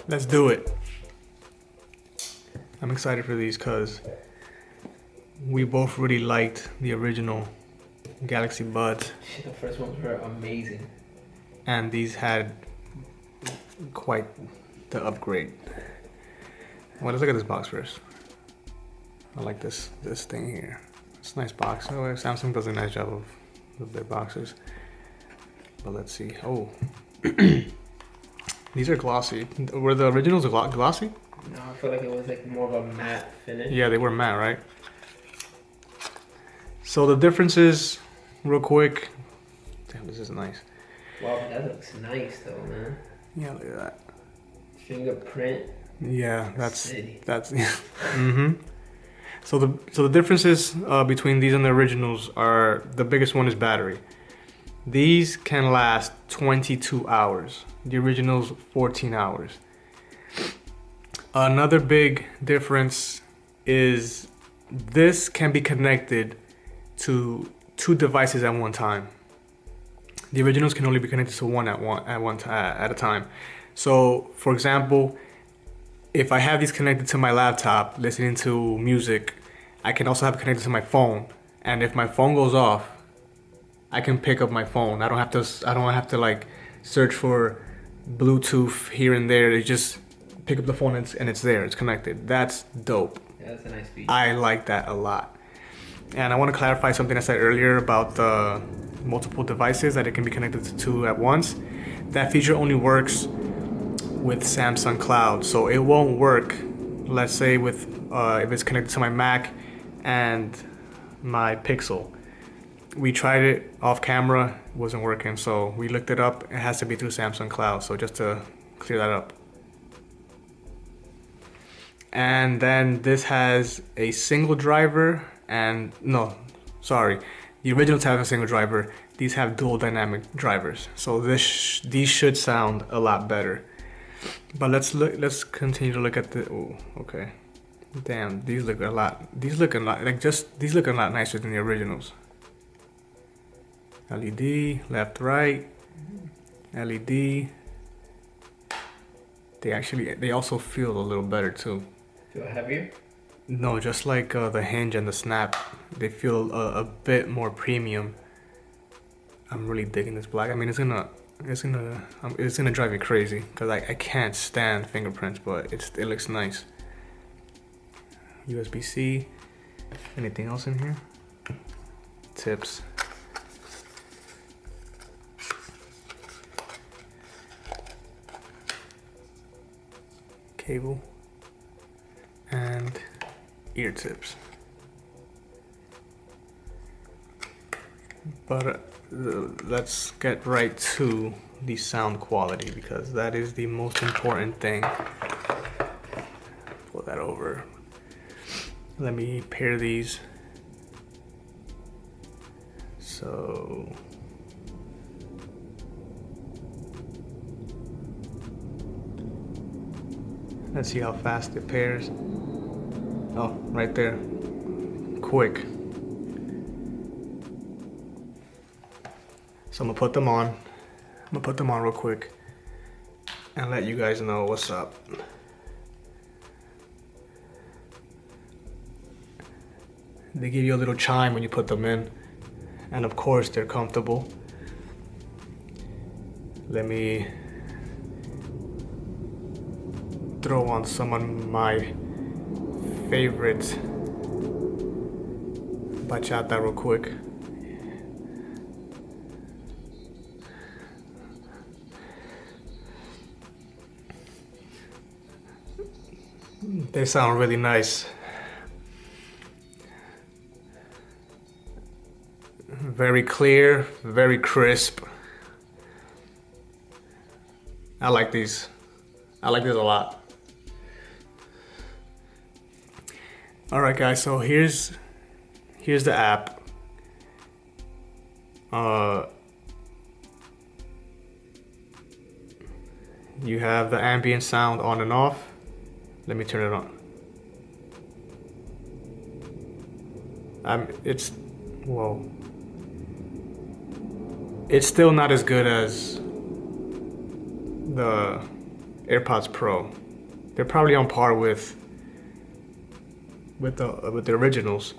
Let's do it. I'm excited for these because we both really liked the original Galaxy Buds. The first ones were amazing. And these had quite the upgrade. Well, let's look at this box first. I like this thing here. It's a nice box. Oh, Samsung does a nice job of their boxes. But let's see. Oh, these are glossy. Were the originals glossy? No, I feel like it was like more of a matte finish. Yeah, they were matte, right? So the differences, real quick. Damn, this is nice. Wow, that looks nice though, man. Yeah, look at that. Fingerprint. Yeah, that's City. mm-hmm. So the differences between these and the originals are, the biggest one is battery. These can last 22 hours. The originals 14 hours. Another big difference is this can be connected to 2 devices at one time. The originals can only be connected to one at a time. So, for example, if I have these connected to my laptop, listening to music, I can also have it connected to my phone. And if my phone goes off, I can pick up my phone. I don't have to like search for Bluetooth here and there. It just pick up the phone and it's there. It's connected. That's dope. Yeah, that's a nice feature. I like that a lot. And I want to clarify something I said earlier about the multiple devices that it can be connected to 2 at once. That feature only works with Samsung Cloud, so it won't work, let's say, with if it's connected to my Mac and my Pixel. We tried it off camera, it wasn't working, so we looked it up. It has to be through Samsung Cloud, so just to clear that up. And then this has a single driver, and no, sorry, the originals have a single driver. These have dual dynamic drivers, so these should sound a lot better. But let's continue to look at the, oh, okay. Damn, these look a lot nicer than the originals. LED, left, right, LED. They also feel a little better too. Feel heavier? No, just like the hinge and the snap, they feel a bit more premium. I'm really digging this black. I mean, it's gonna drive me crazy because I can't stand fingerprints, but it looks nice. USB-C. Anything else in here? Tips. Cable. And ear tips. But let's get right to the sound quality, because that is the most important thing. Pull that over. Let me pair these. So let's see how fast it pairs. Oh, right there. Quick. So I'm gonna put them on. Real quick and let you guys know what's up. They give you a little chime when you put them in, and of course they're comfortable. Let me throw on some of my favorite bachata real quick. They sound really nice. Very clear, very crisp. I like these. I like this a lot. All right, guys, so here's the app. You have the ambient sound on and off. Let me turn it on. It's still not as good as the AirPods Pro. They're probably on par with the originals.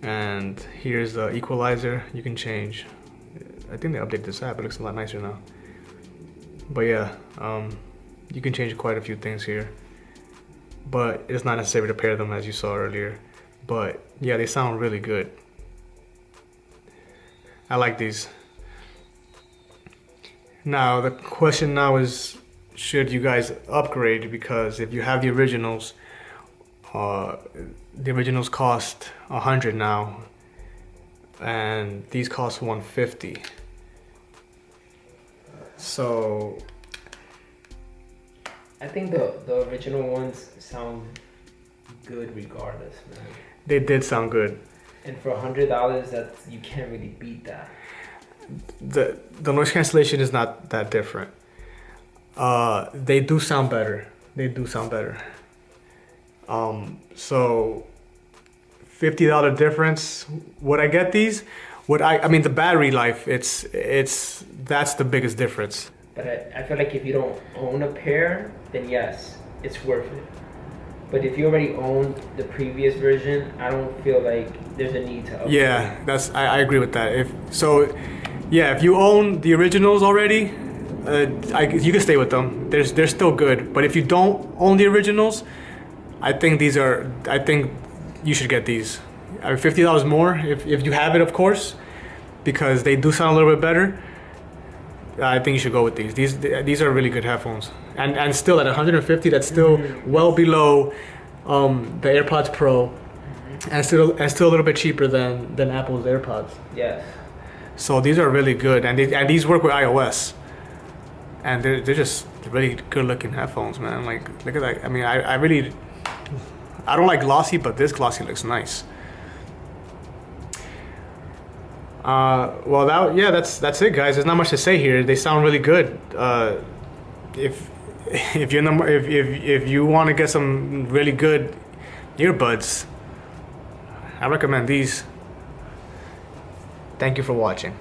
And here's the equalizer. You can change. I think they updated this app. It looks a lot nicer now. But yeah, you can change quite a few things here. But it's not necessary to pair them as you saw earlier. But yeah, they sound really good. I like these. Now the question now is, should you guys upgrade? Because if you have the originals cost $100 now, and these cost $150. So I think the original ones sound good regardless, man. they did sound good. And for $100, that's, you can't really beat that. The noise cancellation is not that different. They do sound better. They do sound better. So $50 difference. Would I get these? I mean the battery life, that's the biggest difference. But I feel like if you don't own a pair, then yes, it's worth it. But if you already own the previous version, I don't feel like there's a need to upgrade. Yeah, I agree with that. If you own the originals already, you can stay with them. They're still good. But if you don't own the originals, I think you should get these. $50 more if you have it, of course, because they do sound a little bit better. I think you should go with these. These are really good headphones, and still at $150, that's still well below the AirPods Pro, and still a little bit cheaper than Apple's AirPods. Yes. So these are really good, and these work with iOS, and they're just really good looking headphones, man. Like, look at that. I mean, I don't like glossy, but this glossy looks nice. That's it, guys. There's not much to say here. They sound really good. If you want to get some really good earbuds, I recommend these. Thank you for watching.